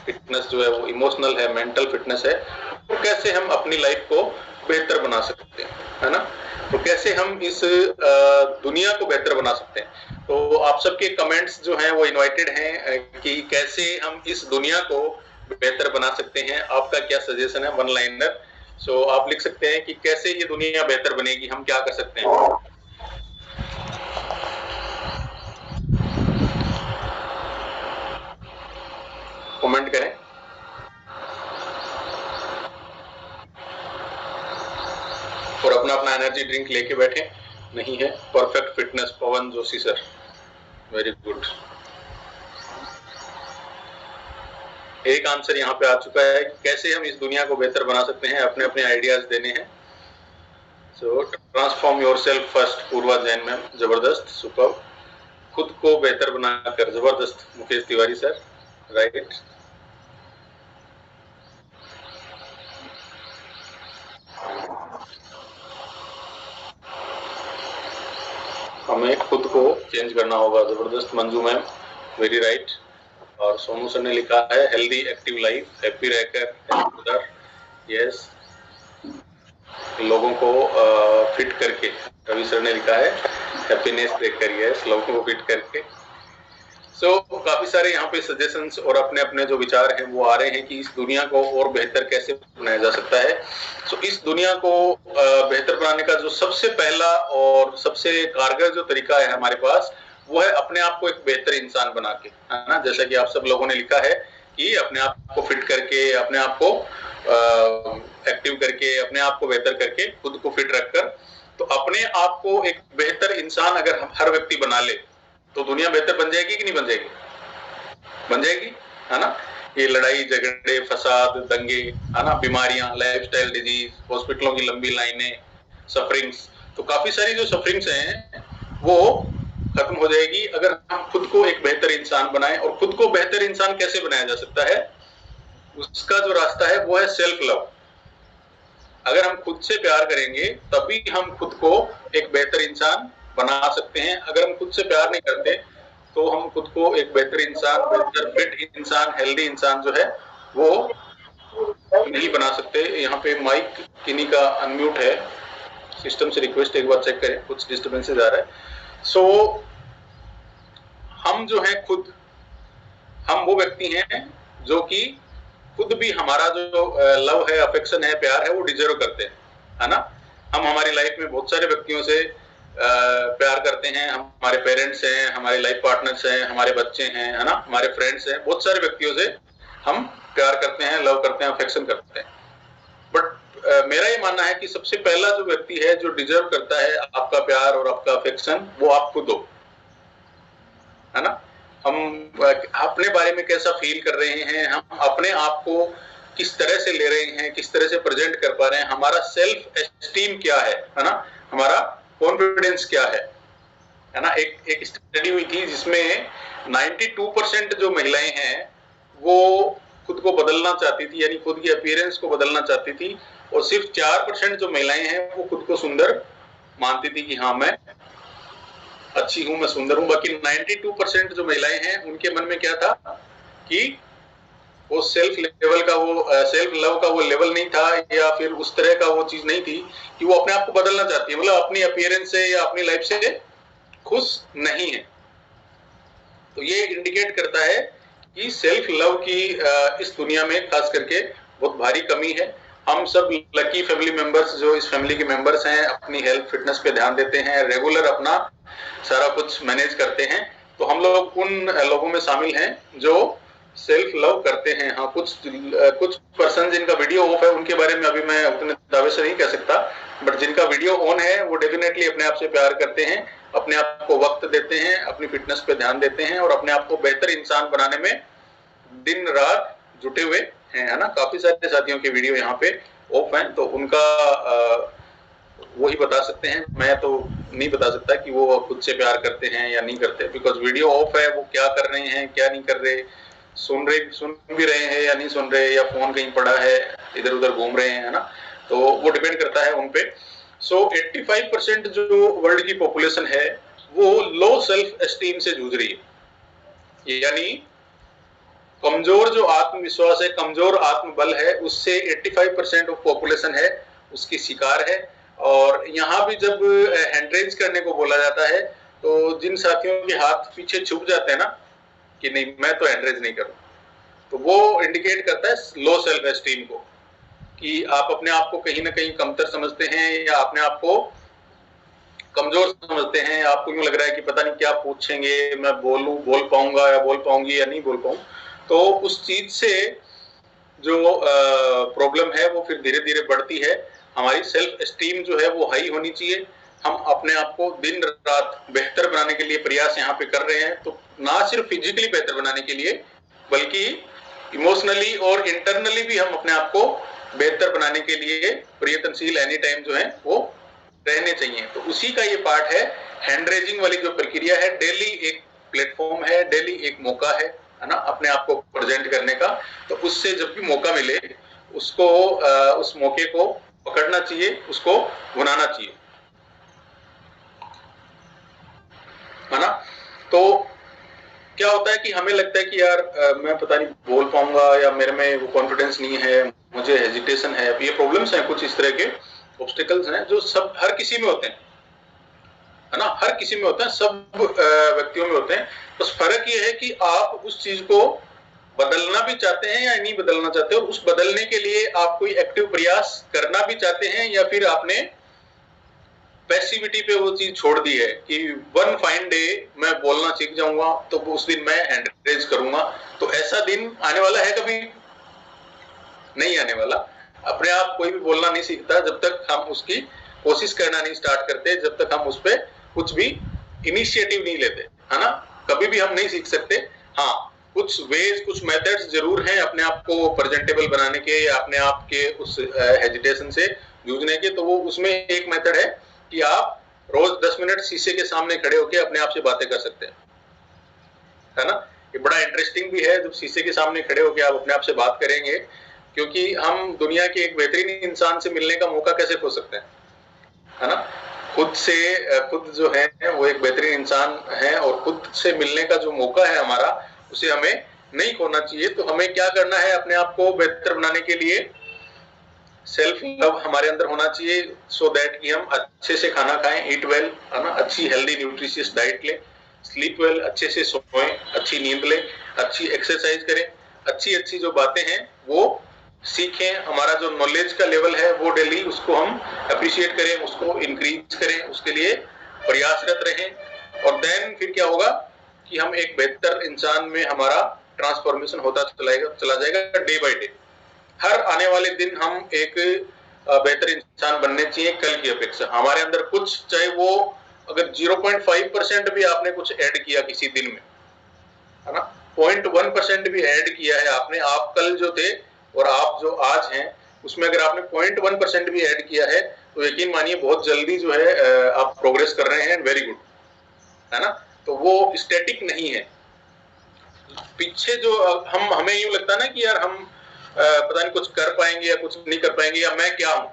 Fitness जो है वो इमोशनल है, मेंटल फिटनेस है, तो कैसे हम अपनी लाइफ को बेहतर बना सकते हैं, है ना। तो कैसे हम इस दुनिया को बेहतर बना सकते हैं। तो आप सबके कमेंट्स जो हैं वो इनवाइटेड हैं कि कैसे हम इस दुनिया को बेहतर बना सकते हैं। आपका क्या सजेशन है, वन लाइनर। सो आप लिख सकते हैं कि कैसे ये दुनिया बेहतर बनेगी, हम क्या कर सकते हैं। कमेंट करें। और अपना अपना एनर्जी ड्रिंक लेके बैठे। नहीं है परफेक्ट फिटनेस, पवन जोशी सर, वेरी गुड। एक आंसर यहाँ पे आ चुका है कि कैसे हम इस दुनिया को बेहतर बना सकते हैं, अपने अपने आइडियाज देने हैं। सो ट्रांसफॉर्म योरसेल्फ फर्स्ट, पूर्वा जैन मैम, जबरदस्त, सुपर। खुद को बेहतर बनाकर, जबरदस्त, मुकेश तिवारी सर, राइट। हमें खुद को चेंज करना होगा, जबरदस्त, मंजू मैम, वेरी राइट। और सोनू सर ने लिखा है हेल्दी एक्टिव लाइफ, हैप्पी रहकर, यस, लोगों को फिट करके। रवि सर ने लिखा है हैप्पीनेस देकर, यस, लोगों को फिट करके। सो काफी सारे यहाँ पे सजेशंस और अपने अपने जो विचार हैं वो आ रहे हैं कि इस दुनिया को और बेहतर कैसे बनाया जा सकता है। सो इस दुनिया को बेहतर बनाने का जो सबसे पहला और सबसे कारगर जो तरीका है हमारे पास, वो है अपने आप को एक बेहतर इंसान बना के, है ना। जैसा कि आप सब लोगों ने लिखा है कि अपने आप को फिट करके, अपने आप को एक्टिव करके, अपने आप को बेहतर करके, खुद को फिट रखकर, तो अपने आप को एक बेहतर इंसान अगर हर व्यक्ति बना ले तो दुनिया बेहतर बन जाएगी कि नहीं बन जाएगी? बन जाएगी, है ना। ये लड़ाई झगड़े, फसाद, दंगे, है ना, बीमारियां, लाइफस्टाइल डिजीज, हॉस्पिटलों की लंबी लाइनें, सफरिंग्स, तो काफी सारी जो सफरिंग्स हैं वो खत्म हो जाएगी अगर हम खुद को एक बेहतर इंसान बनाएं। और खुद को बेहतर इंसान कैसे बनाया जा सकता है, उसका जो रास्ता है वो है सेल्फ लव। अगर हम खुद से प्यार करेंगे तभी हम खुद को एक बेहतर इंसान बना सकते हैं। अगर हम खुद से प्यार नहीं करते तो हम खुद को एक बेहतर इंसान, बेहतर फिट इंसान, हेल्दी इंसान जो है वो नहीं बना सकते। यहाँ पे माइक किन्हीं का अनम्यूट है, सिस्टम से रिक्वेस्ट एक बार चेक करें, कुछ डिस्टर्बेंसेस आ रहा है। सो हम जो है खुद, हम वो व्यक्ति हैं जो कि खुद भी हमारा जो लव है, अफेक्शन है, प्यार है, वो डिजर्व करते हैं, है ना। हम हमारी लाइफ में बहुत सारे व्यक्तियों से प्यार करते हैं। हमारे पेरेंट्स हैं, हमारे लाइफ पार्टनर्स हैं, हमारे बच्चे हैं, है ना, हमारे फ्रेंड्स हैं, बहुत सारे व्यक्तियों से हम प्यार करते हैं, लव करते हैं, अफेक्शन करते हैं। बट मेरा ये मानना है कि सबसे पहला जो व्यक्ति है जो डिजर्व करता है आपका प्यार और आपका अफेक्शन, वो आप खुद हो, है ना। हम अपने बारे में कैसा फील कर रहे हैं, हम अपने आप को किस तरह से ले रहे हैं, किस तरह से प्रेजेंट कर पा रहे हैं, हमारा सेल्फ एस्टीम क्या है ना, हमारा कॉन्फिडेंस क्या है ना। एक स्टडी हुई थी जिसमें 92% जो महिलाएं हैं वो खुद को बदलना चाहती थी, यानी खुद की अपीयरेंस को बदलना चाहती थी, और सिर्फ 4% जो महिलाएं हैं वो खुद को सुंदर मानती थी कि हाँ मैं अच्छी हूं, मैं सुंदर हूं। बाकी 92% जो महिलाएं हैं उनके मन में क्या था कि वो सेल्फ लेवल का, वो सेल्फ लव का वो लेवल नहीं था, या फिर उस तरह का वो चीज नहीं थी कि वो अपने आप को बदलना चाहती है, मतलब अपनी अपीयरेंस से या अपनी लाइफ से खुश नहीं है। तो ये इंडिकेट करता है कि सेल्फ लव की इस दुनिया में खास करके बहुत भारी कमी है। हम सब लकी फैमिली मेंबर्स जो इस फैमिली के मेंबर्स हैं, अपनी हेल्थ फिटनेस पे ध्यान देते हैं, रेगुलर अपना सारा कुछ मैनेज करते हैं, तो हम लोग उन लोगों में शामिल हैं जो सेल्फ लव करते हैं। हाँ, कुछ पर्सन जिनका वीडियो ऑफ है उनके बारे में अभी मैं उतने दावे से नहीं कह सकता, बट जिनका वीडियो ऑन है वो डेफिनेटली अपने आप से प्यार करते हैं, अपने आप को वक्त देते हैं, अपनी फिटनेस पे ध्यान देते हैं और अपने आप को बेहतर इंसान बनाने में दिन रात जुटे हुए हैं, है ना। काफी सारे साथियों के वीडियो यहाँ पे ऑफ हैं, तो उनका वही बता सकते हैं। मैं तो नहीं बता सकता कि वो खुद से प्यार करते हैं या नहीं करते, बिकॉज वीडियो ऑफ है, वो क्या कर रहे हैं क्या नहीं कर रहे, सुन भी रहे हैं या नहीं सुन रहे, या फोन कहीं पड़ा है, इधर उधर घूम रहे हैं, है ना, तो वो डिपेंड करता है उन पे। सो 85% जो वर्ल्ड की पॉपुलेशन है वो लो सेल्फ एस्टीम से जूझ रही है, यानी कमजोर जो आत्मविश्वास है, कमजोर आत्मबल है, उससे 85% ऑफ पॉपुलेशन है उसकी शिकार है। और यहाँ भी जब हैंड रेज करने को बोला जाता है तो जिन साथियों के हाथ पीछे छुप जाते हैं ना कि नहीं मैं तो हैंड रेज नहीं करूं, तो वो इंडिकेट करता है लो सेल्फ एस्टीम को, कि आप अपने आप को कहीं ना कहीं कमतर समझते हैं या अपने आप को कमजोर समझते हैं। आपको यूं लग रहा है कि पता नहीं क्या पूछेंगे, मैं बोल पाऊंगा या बोल पाऊंगी या नहीं बोल पाऊं। तो उस चीज से जो प्रॉब्लम है वो फिर धीरे धीरे बढ़ती है। हमारी सेल्फ एस्टीम जो है वो हाई होनी चाहिए। हम अपने आप को दिन रात बेहतर बनाने के लिए प्रयास यहाँ पे कर रहे हैं, तो ना सिर्फ फिजिकली बेहतर बनाने के लिए बल्कि इमोशनली और इंटरनली भी हम अपने आप को बेहतर बनाने के लिए प्रयत्नशील एनी टाइम जो है वो रहने चाहिए। तो उसी का ये पार्ट है। हैंड रेजिंग वाली जो प्रक्रिया है, डेली एक प्लेटफॉर्म है, डेली एक मौका है ना, अपने आप को प्रेजेंट करने का। तो उससे जब भी मौका मिले उसको उस मौके को पकड़ना चाहिए, उसको भुनाना चाहिए, है ना। तो क्या होता है कि हमें लगता है कि यार मैं पता नहीं बोल पाऊंगा या मेरे में वो कॉन्फिडेंस नहीं है, मुझे हेजिटेशन है। ये प्रॉब्लम्स हैं, कुछ इस तरह के ऑब्स्टिकल्स हैं जो सब हर किसी में होते हैं, है ना, हर किसी में होते हैं, सब व्यक्तियों में होते हैं। बस फर्क ये है कि आप उस चीज को बदलना भी चाहते हैं या नहीं बदलना चाहते, और उस बदलने के लिए आप कोई एक्टिव प्रयास करना भी चाहते हैं या फिर आपने पैसिविटी पे वो चीज छोड़ दी है कि वन फाइन डे मैं बोलना सीख जाऊंगा तो उस दिन मैं हैंड रेज करूंगा। तो ऐसा दिन आने वाला है? कभी नहीं आने वाला। अपने आप कोई भी बोलना नहीं सीखता जब तक हम उसकी कोशिश करना नहीं स्टार्ट करते, जब तक हम उस पर कुछ भी इनिशिएटिव नहीं लेते, है ना। कभी भी हम नहीं सीख सकते। हाँ, कुछ वेज, कुछ मेथड्स जरूर हैं अपने आप को प्रेजेंटेबल बनाने के या अपने आप के उस हेजिटेशन से जूझने के। तो वो उसमें एक मेथड है कि आप रोज 10 मिनट शीशे के सामने खड़े होकर अपने आप से बातें कर सकते हैं, है ना। ये बड़ा इंटरेस्टिंग भी है जब शीशे के सामने खड़े होकर आप अपने आप से बात करेंगे, क्योंकि हम दुनिया के एक बेहतरीन इंसान से मिलने का मौका कैसे खो सकते हैं, है ना। खुद जो है वो एक बेहतरीन इंसान है और खुद से मिलने का जो मौका है हमारा, उसे हमें नहीं खोना चाहिए। तो हमें क्या करना है, अपने आप को बेहतर बनाने के लिए सेल्फ लव हमारे अंदर होना चाहिए, सो दैट कि हम अच्छे से खाना खाएं, ईट वेल, है ना, अच्छी हेल्दी न्यूट्रिशियस डाइट लें, स्लीप वेल, अच्छे से सोएं, अच्छी नींद लें, अच्छी एक्सरसाइज करें, अच्छी अच्छी जो बातें हैं वो सीखें। हमारा जो नॉलेज का लेवल है वो डेली उसको हम अप्रिशिएट करें, उसको इंक्रीज करें, उसके लिए प्रयासरत रहें। और देन फिर क्या होगा कि हम एक बेहतर इंसान में हमारा ट्रांसफॉर्मेशन होता चला जाएगा डे बाय डे। हर आने वाले दिन हम एक बेहतर इंसान बनने चाहिए कल की अपेक्षा। हमारे अंदर कुछ, चाहे वो अगर 0.5% भी आपने कुछ ऐड किया किसी दिन में, है ना, 0.1% भी ऐड किया है आपने, आप कल जो थे और आप जो आज हैं उसमें अगर आपने 0.1% भी ऐड किया है तो यकीन मानिए बहुत जल्दी जो है आप प्रोग्रेस कर रहे हैं। वेरी गुड, है ना। तो वो स्टैटिक नहीं है। पीछे जो हमें यूं लगता है ना कि यार हम पता नहीं कुछ कर पाएंगे या कुछ नहीं कर पाएंगे या मैं क्या हूं,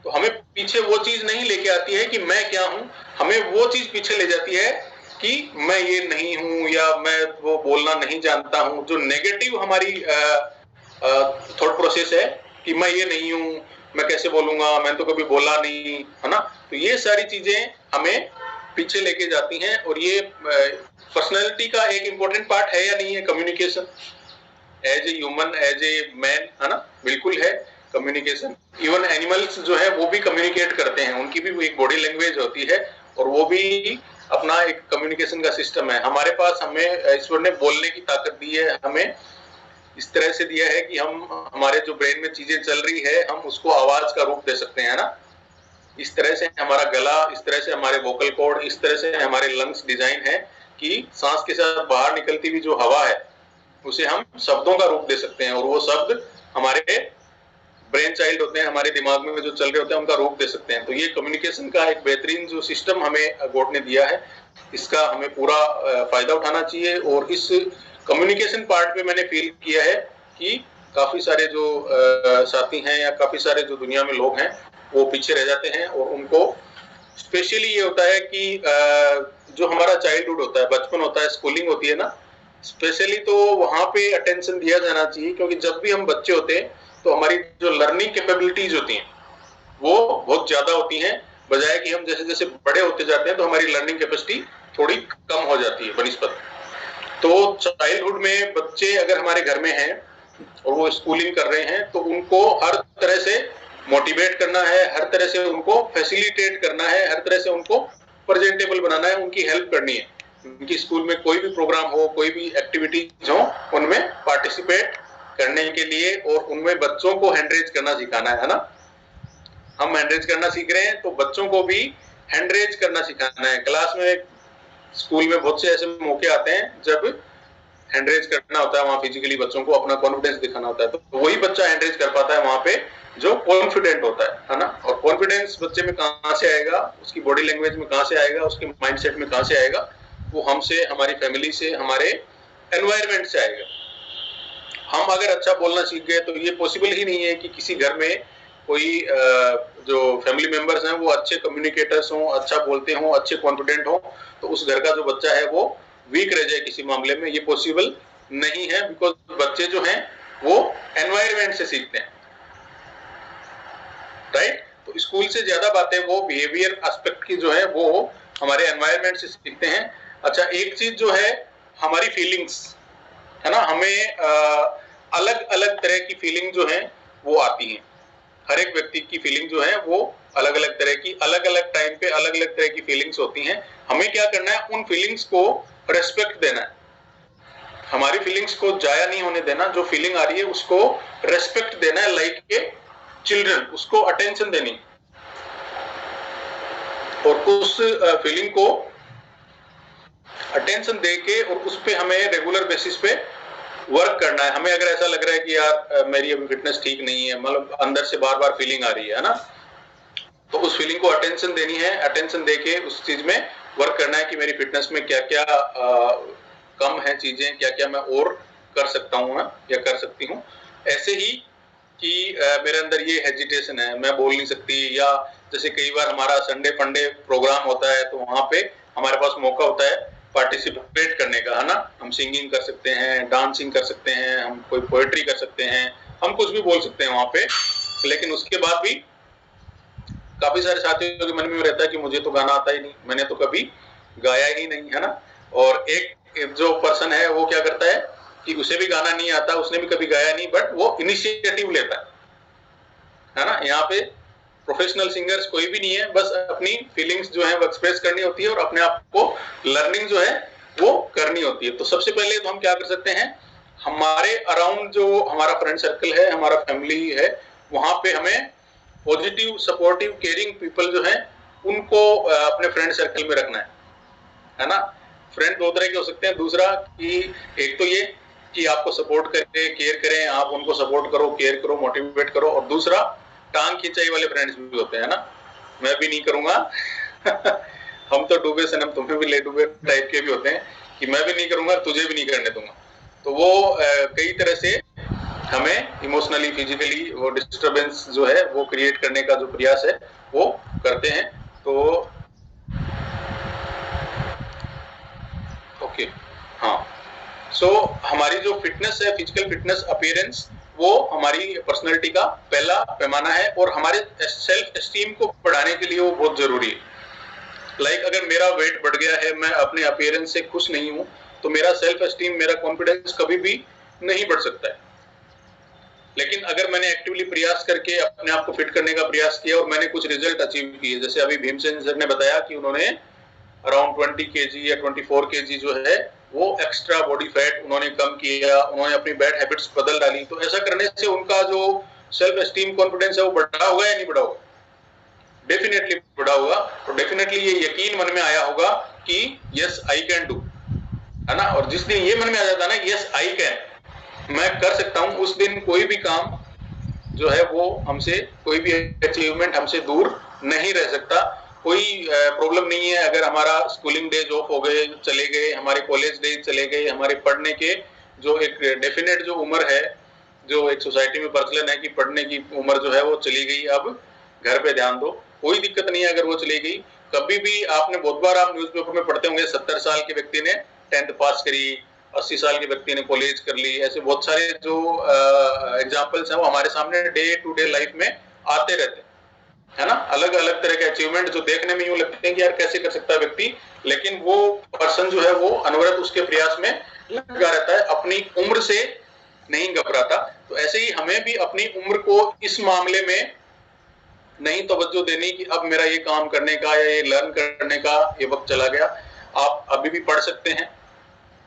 तो हमें पीछे वो चीज नहीं लेके आती है कि मैं क्या हूं, हमें वो चीज पीछे ले जाती है कि मैं ये नहीं हूं या मैं वो बोलना नहीं जानता हूं। जो नेगेटिव हमारी थॉट प्रोसेस है कि मैं ये नहीं हूं, मैं कैसे बोलूंगा, मैं तो कभी बोला नहीं, है ना। तो ये सारी चीजें हमें पीछे लेके जाती हैं। और ये पर्सनैलिटी का एक इंपॉर्टेंट पार्ट है या नहीं है, communication as a human, as a man, है ना, बिल्कुल है कम्युनिकेशन। इवन एनिमल्स जो है वो भी कम्युनिकेट करते हैं, उनकी भी एक बॉडी लैंग्वेज होती है और वो भी अपना एक कम्युनिकेशन का सिस्टम है। हमारे पास, हमें ईश्वर ने बोलने की ताकत दी है, हमें इस तरह से दिया है कि हम, हमारे जो ब्रेन में चीजें चल रही है हम उसको आवाज का रूप दे सकते हैं ना। इस तरह से हमारा गला, इस तरह से हमारे वोकल कॉर्ड, इस तरह से हमारे लंग्स डिजाइन है कि सांस के साथ बाहर निकलती हुई जो हवा है उसे हम शब्दों का रूप दे सकते हैं और वो शब्द हमारे ब्रेन चाइल्ड होते हैं, हमारे दिमाग में जो चल रहे होते हैं उनका रूप दे सकते हैं। तो ये कम्युनिकेशन का एक बेहतरीन जो सिस्टम हमें गॉड ने दिया है, इसका हमें पूरा फायदा उठाना चाहिए। और इस कम्युनिकेशन पार्ट पे मैंने फील किया है कि काफी सारे जो साथी हैं या काफी सारे जो दुनिया में लोग हैं वो पीछे रह जाते हैं। और उनको स्पेशली ये होता है कि जो हमारा चाइल्डहुड होता है, बचपन होता है, स्कूलिंग होती है ना, स्पेशली तो वहां पे अटेंशन दिया जाना चाहिए, क्योंकि जब भी हम बच्चे होते हैं तो हमारी जो लर्निंग कैपेबिलिटीज होती हैं वो बहुत ज्यादा होती हैं, बजाय कि हम जैसे जैसे बड़े होते जाते हैं तो हमारी लर्निंग कैपेसिटी थोड़ी कम हो जाती है बनिस्बत। तो चाइल्डहुड में बच्चे अगर हमारे घर में हैं और वो स्कूलिंग कर रहे हैं तो उनको हर तरह से मोटिवेट करना है, हर तरह से उनको फैसिलिटेट करना है, हर तरह से उनको प्रेजेंटेबल बनाना है, उनकी हेल्प करनी है। उनकी स्कूल में कोई भी प्रोग्राम हो, कोई भी एक्टिविटीज हो, उनमें पार्टिसिपेट करने के लिए और उनमें बच्चों को हैंडरेज करना सिखाना है ना। हम हैंडरेज करना सीख रहे हैं तो बच्चों को भी हैंडरेज करना सिखाना है। क्लास में, स्कूल में बहुत से ऐसे मौके आते हैं जब हैंडरेज करना होता है, वहां फिजिकली बच्चों को अपना कॉन्फिडेंस दिखाना होता है, तो वही बच्चा हैंडरेज कर पाता है वहां पे जो कॉन्फिडेंट होता है ना। और कॉन्फिडेंस बच्चे में कहां से आएगा, उसकी बॉडी लैंग्वेज में कहां से आएगा, उसके माइंडसेट में कहां से आएगा, वो हमसे, हमारी फैमिली से, हमारे एनवायरमेंट से आएगा। हम अगर अच्छा बोलना सीख गए तो ये पॉसिबल ही नहीं है कि किसी घर में कोई जो फैमिली मेंबर्स हैं वो अच्छे कम्युनिकेटर्स हों, अच्छा बोलते हों, अच्छे कॉन्फिडेंट हों, तो उस घर का जो बच्चा है वो वीक रह जाए किसी मामले में, ये पॉसिबल नहीं है। बिकॉज बच्चे जो हैं वो एनवायरमेंट से सीखते हैं, राइट। तो स्कूल से ज्यादा बातें वो बिहेवियर एस्पेक्ट की जो है वो हमारे एनवायरमेंट से सीखते हैं। अच्छा, एक चीज जो है हमारी फीलिंग्स है ना, हमें अलग अलग तरह की फीलिंग जो है वो आती है। हर एक व्यक्ति की फीलिंग जो है वो अलग अलग तरह की, अलग अलग टाइम पे अलग अलग तरह की फीलिंग्स होती हैं। हमें क्या करना है, उन फीलिंग्स को रेस्पेक्ट देना है, हमारी फीलिंग्स को जाया नहीं होने देना। जो फीलिंग आ रही है उसको रेस्पेक्ट देना है, लाइक के चिल्ड्रन, उसको अटेंशन देनी और उस फीलिंग को अटेंशन देके और उस पे हमें रेगुलर बेसिस पे वर्क करना है। हमें अगर ऐसा लग रहा है कि यार मेरी अभी फिटनेस ठीक नहीं है, मतलब अंदर से बार बार फीलिंग आ रही है ना, तो उस फीलिंग को अटेंशन देनी है, अटेंशन देके उस चीज में वर्क करना है कि मेरी फिटनेस में क्या क्या कम है चीजें, क्या क्या मैं और कर सकता हूँ या कर सकती हूँ। ऐसे ही कि मेरे अंदर ये हेजिटेशन है, मैं बोल नहीं सकती, या जैसे कई बार हमारा संडे फंडे प्रोग्राम होता है तो वहां पे हमारे पास मौका होता है पार्टिसिपेट करने का, है ना। हम सिंगिंग कर सकते हैं, डांसिंग कर सकते हैं, हम कोई पोएट्री कर सकते हैं, हम कुछ भी बोल सकते हैं वहां पे। लेकिन उसके बाद भी काफी सारे साथियों के मन में रहता है कि मुझे तो गाना आता ही नहीं, मैंने तो कभी गाया ही नहीं, है ना। और एक जो पर्सन है वो क्या करता है कि उसे भी गाना नहीं आता, उसने भी कभी गाया नहीं, बट वो इनिशिएटिव लेता है ना। यहाँ पे प्रोफेशनल सिंगर्स कोई भी नहीं है, बस अपनी फीलिंग्स जो है वो एक्सप्रेस करनी होती है और अपने आप को लर्निंग जो है वो करनी होती है। तो सबसे पहले तो हम क्या कर सकते हैं, हमारे अराउंड जो हमारा फ्रेंड सर्कल है, हमारा फैमिली है, वहां पे हमें पॉजिटिव, सपोर्टिव, केयरिंग पीपल जो है उनको अपने फ्रेंड सर्कल में रखना है ना। फ्रेंड दो तरह के हो सकते हैं। दूसरा कि एक तो ये कि आपको सपोर्ट करें, केयर करें, आप उनको सपोर्ट करो, केयर करो, मोटिवेट करो। और दूसरा टांग खिंचाई वाले फ्रेंड्स भी होते हैं ना, मैं भी नहीं करूंगा हम तो डूबे सनम तुम्हें भी ले डूबे टाइप के भी होते हैं कि मैं भी नहीं करूंगा, तुझे भी नहीं करने दूंगा। तो वो कई तरह से हमें इमोशनली, फिजिकली वो डिस्टरबेंस जो है वो क्रिएट करने का जो प्रयास है वो करते हैं। तो ओके, हाँ, सो हमारी जो फिटनेस है, फिजिकल फिटनेस, अपीयरेंस, वो हमारी पर्सनालिटी का पहला पैमाना है और हमारे सेल्फ एस्टीम को बढ़ाने के लिए वो बहुत जरूरी है। लाइक अगर मेरा वेट बढ़ गया है, मैं अपने अपीयरेंस से खुश नहीं हूं, तो मेरा सेल्फ एस्टीम, मेरा कॉन्फिडेंस कभी भी नहीं बढ़ सकता है। लेकिन अगर मैंने एक्टिवली प्रयास करके अपने आप को फिट करने का प्रयास किया और मैंने कुछ रिजल्ट अचीव किए, जैसे अभी भीमसेन सर ने बताया कि उन्होंने अराउंड 20 kg या 24 kg जो है वो एक्स्ट्रा बॉडी फैट उन्होंने कम किया, उन्होंने अपनी बैड हैबिट्स बदल डाली। तो ऐसा करने से उनका जो सेल्फ एस्टीम, कॉन्फिडेंस है वो बढ़ा होगा या नहीं बढ़ा होगा? डेफिनेटली बढ़ा होगा। तो डेफिनेटली ये यकीन मन में आया होगा कि यस आई कैन डू, है ना। और जिस दिन ये मन में आ जाता है ना यस आई कैन, मैं कर सकता हूं, उस दिन कोई भी काम जो है वो हमसे, कोई भी अचीवमेंट हमसे दूर नहीं रह सकता। कोई प्रॉब्लम नहीं है अगर हमारा स्कूलिंग डेज ऑफ हो गए, चले गए, हमारे कॉलेज डेज चले गए, हमारे पढ़ने के जो एक डेफिनेट जो उम्र है, जो एक सोसाइटी में प्रचलन है कि पढ़ने की उम्र जो है वो चली गई, अब घर पे ध्यान दो, कोई दिक्कत नहीं है अगर वो चली गई। कभी भी आपने बहुत बार आप न्यूज़पेपर में पढ़ते होंगे 70 साल के व्यक्ति ने 10th पास करी, 80 साल के व्यक्ति ने कॉलेज कर ली, ऐसे बहुत सारे जो एग्जाम्पल्स हैं वो हमारे सामने डे टू डे लाइफ में आते रहते हैं, है ना। अलग अलग तरह के अचीवमेंट जो देखने में यूं लगते हैं कि यार कैसे कर सकता है व्यक्ति, लेकिन वो पर्सन जो है वो अनवरत उसके प्रयास में लगा रहता है, अपनी उम्र से नहीं घबराता। तो ऐसे ही हमें भी अपनी उम्र को इस मामले में नहीं तवज्जो देनी कि अब मेरा ये काम करने का या ये लर्न करने का ये वक्त चला गया। आप अभी भी पढ़ सकते हैं,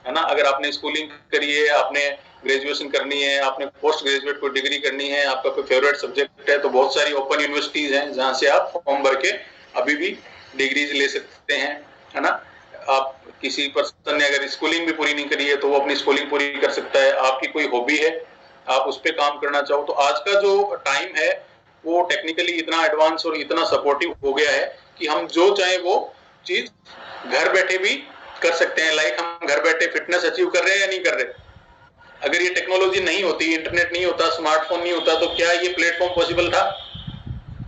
है ना। अगर आपने स्कूलिंग करी है, आपने ग्रेजुएशन करनी है, आपने पोस्ट ग्रेजुएट कोई डिग्री करनी है, आपका कोई फेवरेट सब्जेक्ट है, तो बहुत सारी ओपन यूनिवर्सिटीज हैं जहां से आप फॉर्म भर के अभी भी डिग्रीज ले सकते हैं, है ना। आप किसी पर्सन ने अगर स्कूलिंग भी पूरी नहीं करी है तो वो अपनी स्कूलिंग पूरी कर सकता है। आपकी कोई हॉबी है, आप उस पर काम करना चाहो, तो आज का जो टाइम है वो टेक्निकली इतना एडवांस और इतना सपोर्टिव हो गया है कि हम जो चाहे वो चीज घर बैठे भी कर सकते हैं। लाइक हम घर बैठे फिटनेस अचीव कर रहे हैं या नहीं कर रहे। अगर ये टेक्नोलॉजी नहीं होती, इंटरनेट नहीं होता, स्मार्टफोन नहीं होता, तो क्या ये प्लेटफॉर्म पॉसिबल था?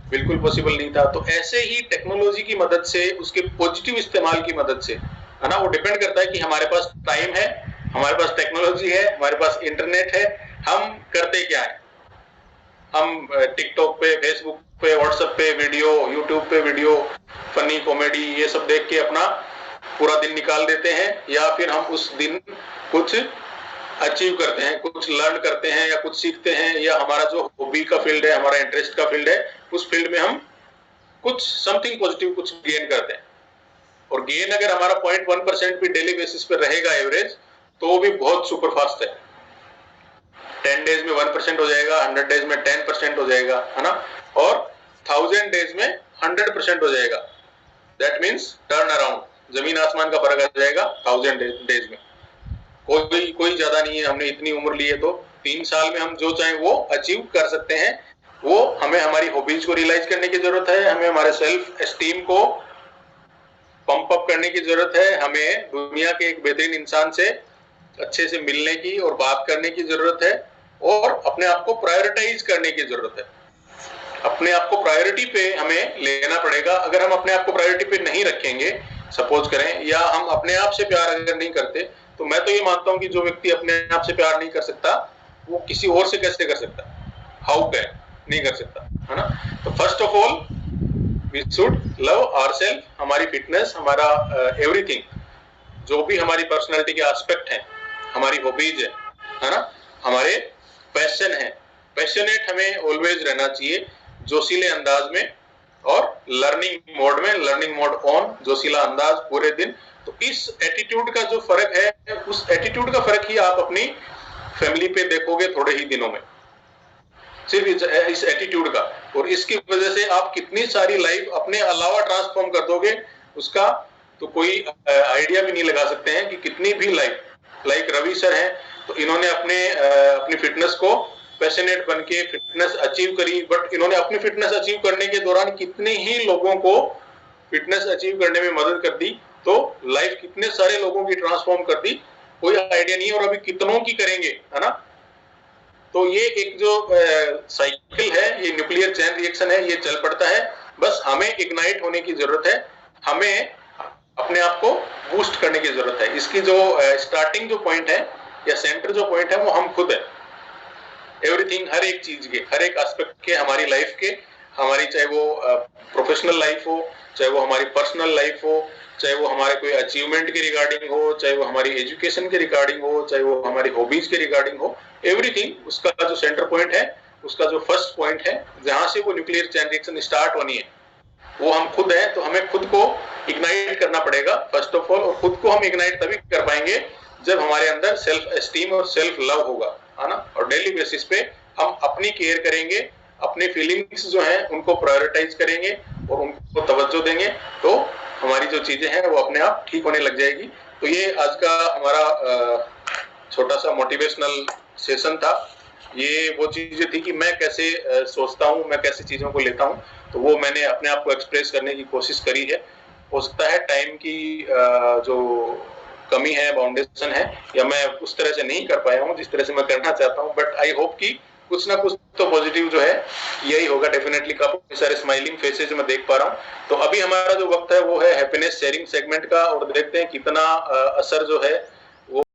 बिल्कुल पॉसिबल नहीं था। तो ऐसे ही टेक्नोलॉजी की मदद से, उसके पॉजिटिव इस्तेमाल की मदद से, है ना, वो डिपेंड करता है कि हमारे पास टाइम है, हमारे पास टेक्नोलॉजी है, हमारे पास इंटरनेट है, हम करते क्या है। हम टिकटॉक पे, फेसबुक पे, व्हाट्सएप पे वीडियो, यूट्यूब पे वीडियो, फनी कॉमेडी ये सब देख के अपना पूरा दिन निकाल देते हैं, या फिर हम उस दिन कुछ अचीव करते हैं, कुछ लर्न करते हैं या कुछ सीखते हैं, या हमारा जो हॉबी का फील्ड है, हमारा इंटरेस्ट का फील्ड है, उस फील्ड में हम कुछ समथिंग पॉजिटिव कुछ गेन करते हैं। और गेन अगर हमारा 0.1% भी डेली बेसिस पे रहेगा एवरेज, तो भी बहुत सुपर फास्ट है। 10 डेज में 1% हो जाएगा, 100 डेज में 10% हो जाएगा, है ना, और 1000 डेज में 100% हो जाएगा। दैट मीन्स टर्न अराउंड, जमीन आसमान का फर्क आ जाएगा 1000 डेज में। कोई ज्यादा नहीं है, हमने इतनी उम्र ली है तो 3 साल में हम जो चाहे वो अचीव कर सकते हैं। वो हमें हमारी हॉबीज को रियलाइज करने की जरूरत है, हमें हमारे सेल्फ एस्टीम को पंप अप करने की जरूरत है, हमें दुनिया के एक बेहतरीन इंसान से अच्छे से मिलने की और बात करने की जरूरत है, और अपने आप को प्रायोरिटाइज करने की जरूरत है। अपने आप को प्रायोरिटी पे हमें लेना पड़ेगा। अगर हम अपने आप को प्रायोरिटी पे नहीं रखेंगे, सपोज करें, या हम अपने आप से प्यार अगर नहीं करते, तो मैं तो ये मानता हूं कि जो व्यक्ति अपने आप से प्यार नहीं कर सकता वो किसी और से कैसे कर सकता, हाउ कैन, नहीं कर सकता, है ना। तो first of all we should love ourselves, हमारी फिटनेस, हमारा एवरीथिंग, जो भी हमारी पर्सनालिटी के एस्पेक्ट हैं, हमारी हॉबीज है ना, हमारे पैशन है, पैशनेट हमें ऑलवेज रहना चाहिए, जोशीले अंदाज में और लर्निंग मोड में, लर्निंग मोड ऑन, जोशीला अंदाज पूरे दिन। तो इस एटीट्यूड का जो फर्क है, उस एटीट्यूड का फर्क ही आप अपनी फैमिली पे देखोगे थोड़े ही दिनों में, सिर्फ इस एटीट्यूड का। और इसकी वजह से आप कितनी सारी लाइफ अपने अलावा ट्रांसफॉर्म कर दोगे, उसका तो कोई आइडिया भी नहीं लगा सकते हैं कि कितनी भी लाइक रवि सर हैं, तो इन्होंने अपनी फिटनेस को पैशनेट बन के फिटनेस अचीव करी, बट इन्होंने अपनी फिटनेस अचीव करने के दौरान कितने ही लोगों को फिटनेस अचीव करने में मदद कर दी, तो लाइफ कितने सारे लोगों की ट्रांसफॉर्म कर दी, कोई आइडिया नहीं, और अभी कितनों की करेंगे, है ना। तो ये एक जो साइकिल है, ये न्यूक्लियर चेन रिएक्शन है, ये चल पड़ता है। बस हमें इग्नाइट होने की जरूरत है, हमें अपने आप को बूस्ट करने की जरूरत है। इसकी जो स्टार्टिंग जो पॉइंट है या सेंटर जो पॉइंट है वो हम खुद है। एवरीथिंग, हर एक चीज के, हर एक एस्पेक्ट के, हमारी लाइफ के, हमारी चाहे वो प्रोफेशनल लाइफ हो, चाहे वो हमारी पर्सनल लाइफ हो, चाहे वो हमारे कोई अचीवमेंट के रिगार्डिंग हो, चाहे वो हमारी एजुकेशन के रिगार्डिंग हो, चाहे वो हमारी हॉबीज के रिगार्डिंग हो, एवरीथिंग, उसका जो सेंटर पॉइंट है, उसका जो फर्स्ट पॉइंट है, जहां से वो न्यूक्लियर चेन रिएक्शन स्टार्ट होनी है, वो हम खुद हैं। तो हमें खुद को इग्नाइट करना पड़ेगा फर्स्ट ऑफ ऑल, और खुद को हम इग्नाइट तभी कर पाएंगे जब हमारे अंदर सेल्फ एस्टीम और सेल्फ लव होगा, है ना। और डेली बेसिस पे हम अपनी केयर करेंगे, अपनी फीलिंग्स जो हैं उनको प्रायोरिटाइज करेंगे और उनको तवज्जो देंगे, तो हमारी जो चीजें हैं वो अपने आप ठीक होने लग जाएगी। तो ये आज का हमारा छोटा सा मोटिवेशनल सेशन था। ये वो चीजें थी कि मैं कैसे सोचता हूँ, मैं कैसे चीजों को लेता हूँ, तो वो मैंने अपने आप को एक्सप्रेस करने की कोशिश करी है। हो सकता है टाइम की जो कमी है, बाउंडेशन है, या मैं उस तरह से नहीं कर पाया हूँ जिस तरह से मैं करना चाहता हूँ, बट आई होप कि कुछ ना कुछ तो पॉजिटिव जो है यही होगा डेफिनेटली। काफी सारे स्माइलिंग फेसेस मैं देख पा रहा हूँ। तो अभी हमारा जो वक्त है वो है हैप्पीनेस शेयरिंग सेगमेंट का, और देखते हैं कितना असर जो है